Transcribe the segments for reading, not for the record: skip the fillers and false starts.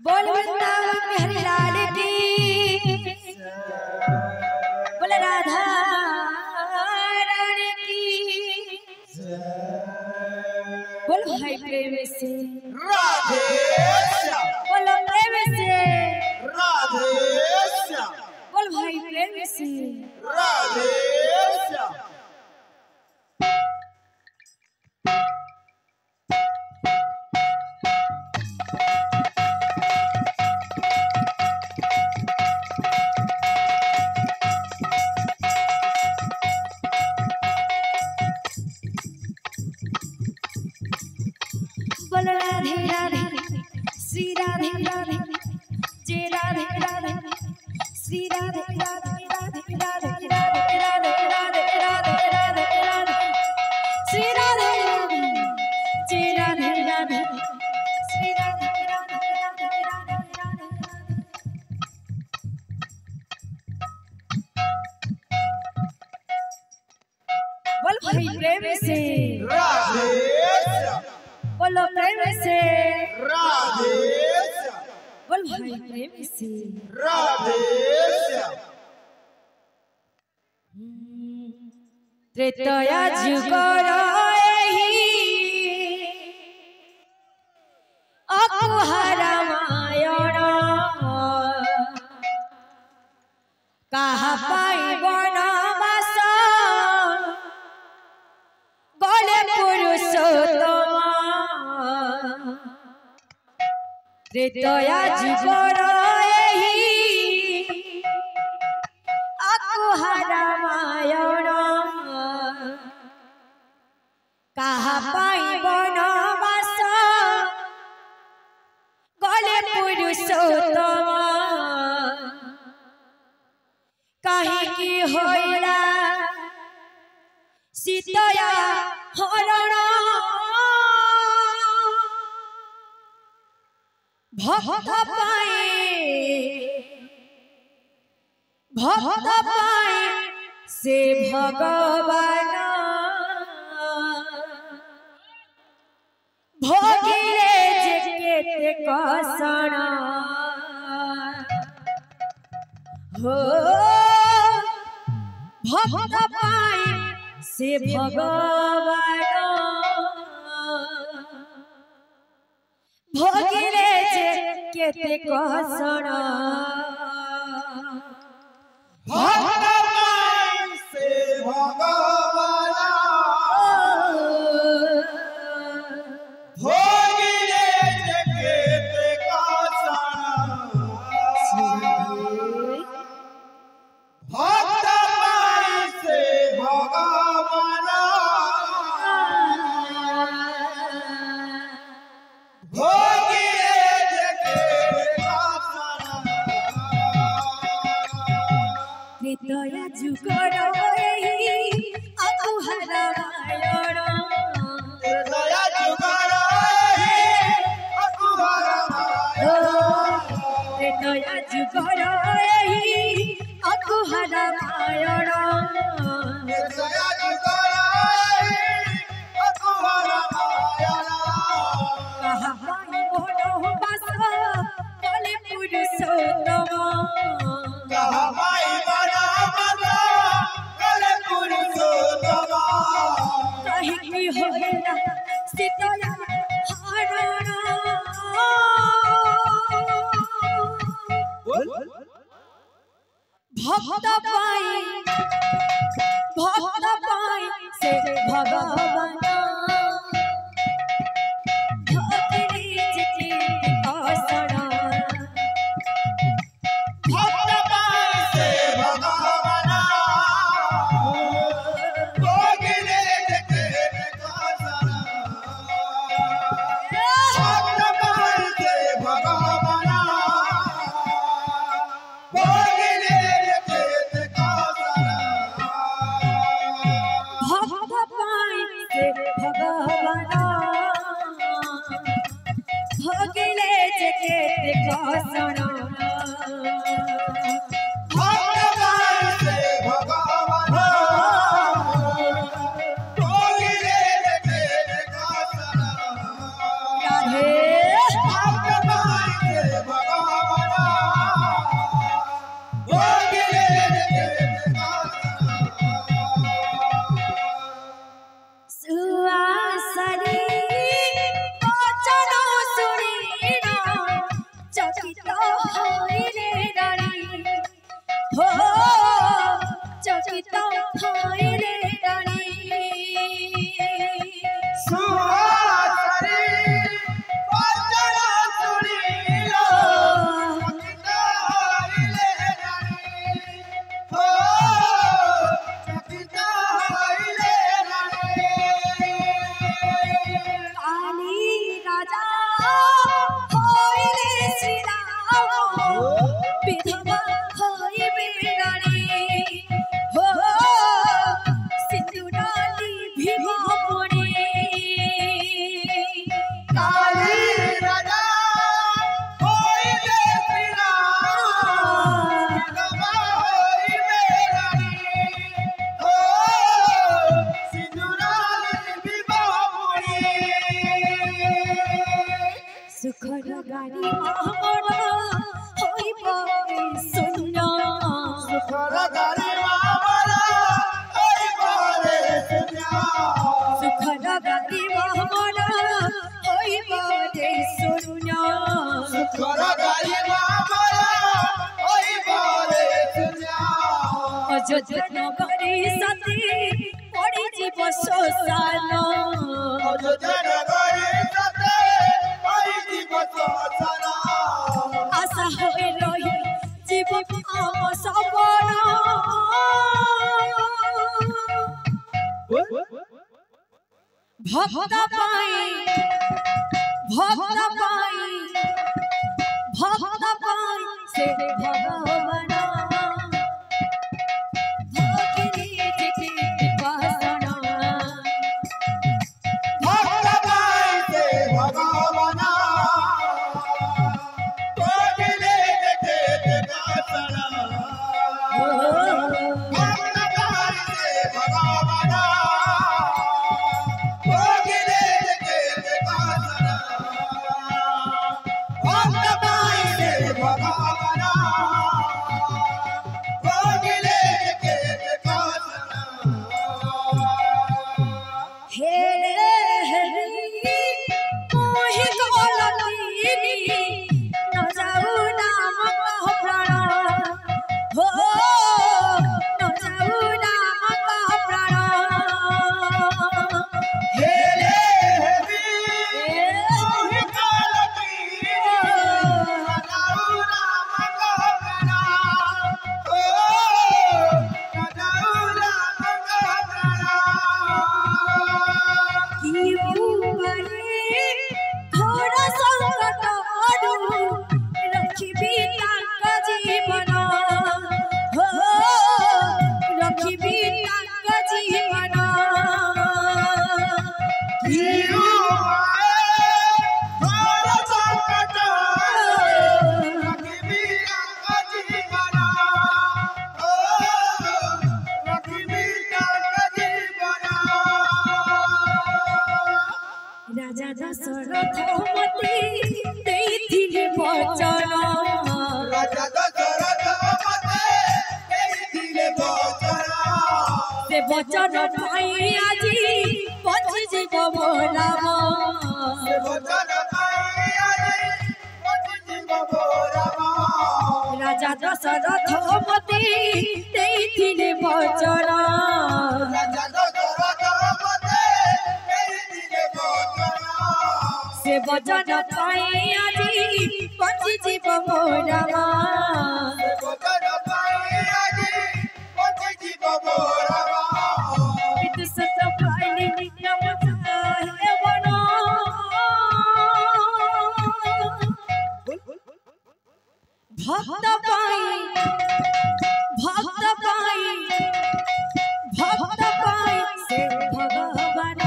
बोल वृंदावन बिहारी लाल की, बोल राधा रानी की, बोल भाई प्रेम से राधे श्याम, बोलो प्रेम से राधे श्याम, बोल भाई प्रेम से राधे श्याम। बोल राधे राधे श्री राधे राधे जय राधे राधे श्री राधे राधे राधे राधे राधे राधे राधे राधे राधे राधे श्री राधे राधे जय राधे राधे श्री राधे राधे राधे राधे राधे बोल भाई प्रेम से राधे श्याम, बोलो प्रेम से राधे श्याम, बोल भाई प्रेम से राधे श्याम। त्रेतया जुगर अकुहा रामायण कहा पाई बनवास गले पुरुषोत्तम त्रेतया जुगर अकुहा रामायण कहा पाई बनवास गले पुरुषोत्तम कहीं की होइला सीतया हरण भक्त पाए से भगवान भोगिले जेके कसण हो भक्त पाए से भगवान भोगिले जेके कसण भगवान से भगवान भोगिले जगत कसण भगवान से भगवान भोगिले जगत कसण त्रेतया जुगर अकुहा रामायण दया जुगर अकुहा रामायण त्रेतया जुगर अकुहा रामायण दया जुगर अकुहा रामायण कहा पाई बनवास गले पुरुषोत्तम कहा माई बनवास गले पुरुषोत्तम कहीं की होइला सीतया हरण भक्त पाई से भगवान भोगिले जेके कसण भगवान से भगवान भोगिले जगत कसण भगवान से भगवान भोगिले जगत कसण भक्त पाई से भगवान भोगिले जेके कसण भगवान से भगवान भोगिले जगत कसण राधे भगवान से सुहासरी बचन सुनीलो चकित हइले रानी हो चकित हइले रानी काली राजा होइले श्री राम विधवा होइबे रानी हो सिंदूर भीमा पड़े काली राजा होइले श्री राम विधवा होइबे रानी हो सिंदूराली विवाह पुरी सुखर गाड़ी हमरा होइब सुन्ना सुखर गारी मामला ओइ बारे सुन्या सुखर गाड़ी हमरा होइब सुन्ना सुखर गारी मामला ओइ बारे सुन्या अयोध्या नगरी सती पड़ी जीव शोषण अयोध्या नगरी सते ओइ दिवस सना आशा होई रही जीव आम सपन भक्त पाई से भगवान भगिनी जी वासना भक्त भाई से भगवाना कोगिले देखे गासना भक्त भाई से भगवाना कोगिले देखे गासना भक्त भाई से भगवाना कोगिले देखे गासना हेले हेली मोहि गोलतीनी न जाऊ नाम कह प्राण हो न जाऊ नाम कह प्राण हेले हेवी मोहि कालती नजाऊ राम कहना ओ नजाऊ राम कहना की ऊपरे घोर संकट आडू रखिबी तांक जीवन हो रखिबी तांक जीवन हीरो मारे संकट रखिबी जीवना ओ रखिबी जीवना राजा दशरथ मते देइथिले वचन राजा दशरथ मते देइथिले वचन से वचन पाई आजी बचि जीव राम से वचन पाई आजी बचि जीव राम राजा दशरथ मते देइथिले वचन राजा दशरथ मते देइथिले वचन से वचन पाई आजी बचि जीव राम से वचन पाई आजी बचि जीव राम विदुषत पाइले नित्यम चाहे बनो भक्त पाई से भगवान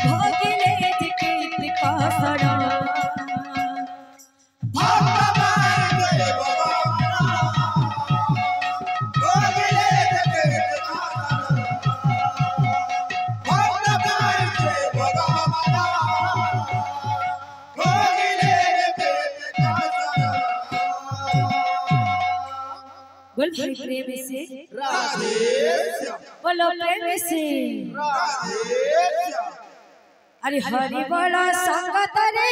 भगिले जिकित कसना भक्त भाई से भगवाना कोगिले देखे गासना भक्त भाई से भगवाना कोगिले देखे गासना बोल भाई प्रेम से राधे बोलो प्रेम से राधे अरे हरि बोला संगत रे